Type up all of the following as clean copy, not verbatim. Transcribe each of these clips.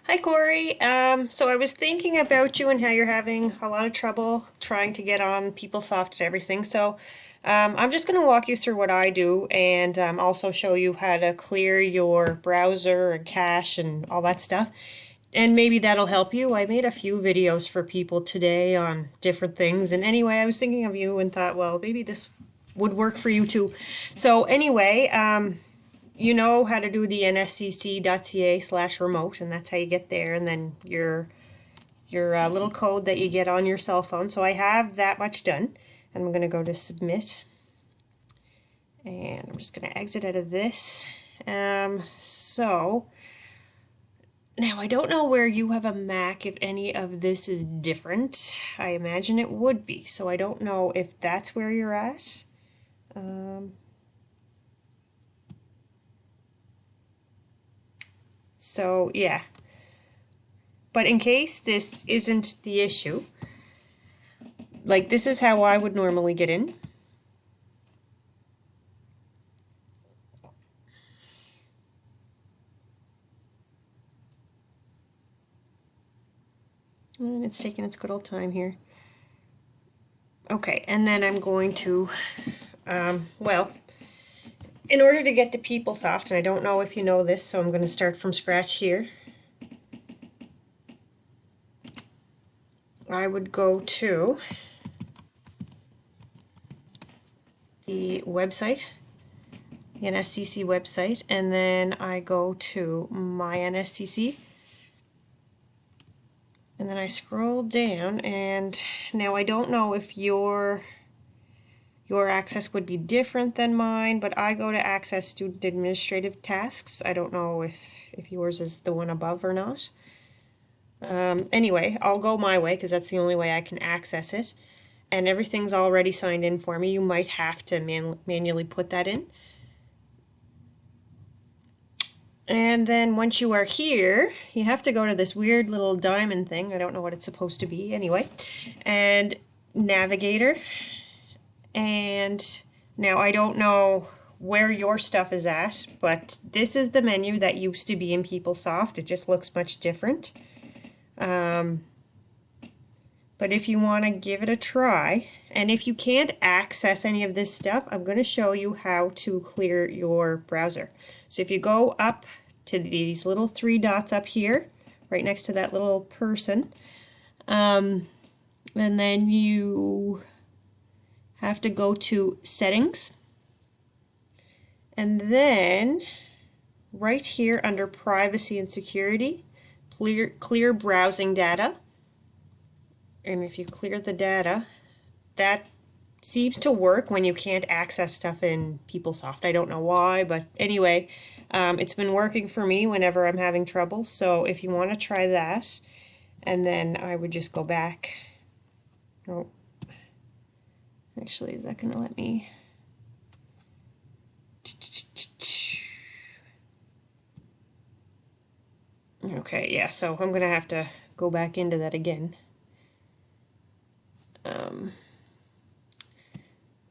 Hi, Corey. So I was thinking about you and how you're having a lot of trouble trying to get on PeopleSoft and everything. So I'm just going to walk you through what I do and also show you how to clear your browser and cache and all that stuff. And maybe that'll help you. I made a few videos for people today on different things. And anyway, I was thinking of you and thought, well, maybe this would work for you too. So anyway, you know how to do the nscc.ca/remote, and that's how you get there, and then your little code that you get on your cell phone. So I have that much done, and I'm going to go to submit, and I'm just going to exit out of this. So now I don't know where you have a Mac, if any of this is different. I imagine it would be, so I don't know if that's where you're at. So yeah, but in case this isn't the issue, like this is how I would normally get in. And it's taking its good old time here. Okay, and then I'm going to, well, in order to get to PeopleSoft, and I don't know if you know this, so I'm going to start from scratch here. I would go to the website, the NSCC website, and then I go to My NSCC. And then I scroll down, and now I don't know if your access would be different than mine, but I go to access student administrative tasks. I don't know if yours is the one above or not. Anyway, I'll go my way because that's the only way I can access it. And everything's already signed in for me. You might have to manually put that in. And then once you are here, you have to go to this weird little diamond thing. I don't know what it's supposed to be anyway. And Navigator. And now I don't know where your stuff is at, but this is the menu that used to be in PeopleSoft. It just looks much different. But if you want to give it a try, and if you can't access any of this stuff, I'm going to show you how to clear your browser. So if you go up to these little three dots up here, right next to that little person, and then you have to go to Settings, and then right here under Privacy and Security, clear browsing data. And if you clear the data, that seems to work when you can't access stuff in PeopleSoft. I don't know why, but anyway, it's been working for me whenever I'm having trouble. So if you want to try that, and then I would just go back. Oh, actually, is that going to let me? Okay, yeah, so I'm going to have to go back into that again.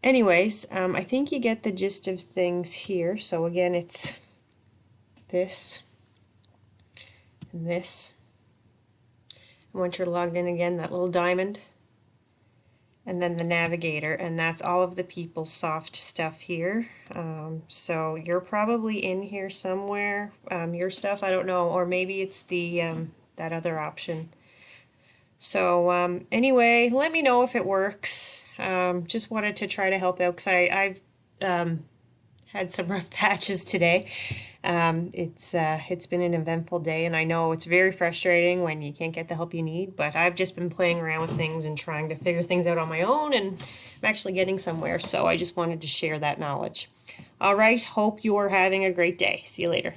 Anyways, I think you get the gist of things here. So again, it's this and this. And once you're logged in again, that little diamond, and then the navigator, and that's all of the PeopleSoft stuff here. So you're probably in here somewhere. Your stuff, I don't know, or maybe it's the that other option. So anyway, let me know if it works. Just wanted to try to help out because I've had some rough patches today. It's been an eventful day, and I know it's very frustrating when you can't get the help you need, but I've just been playing around with things and trying to figure things out on my own, and I'm actually getting somewhere, so I just wanted to share that knowledge. All right, hope you are having a great day. See you later.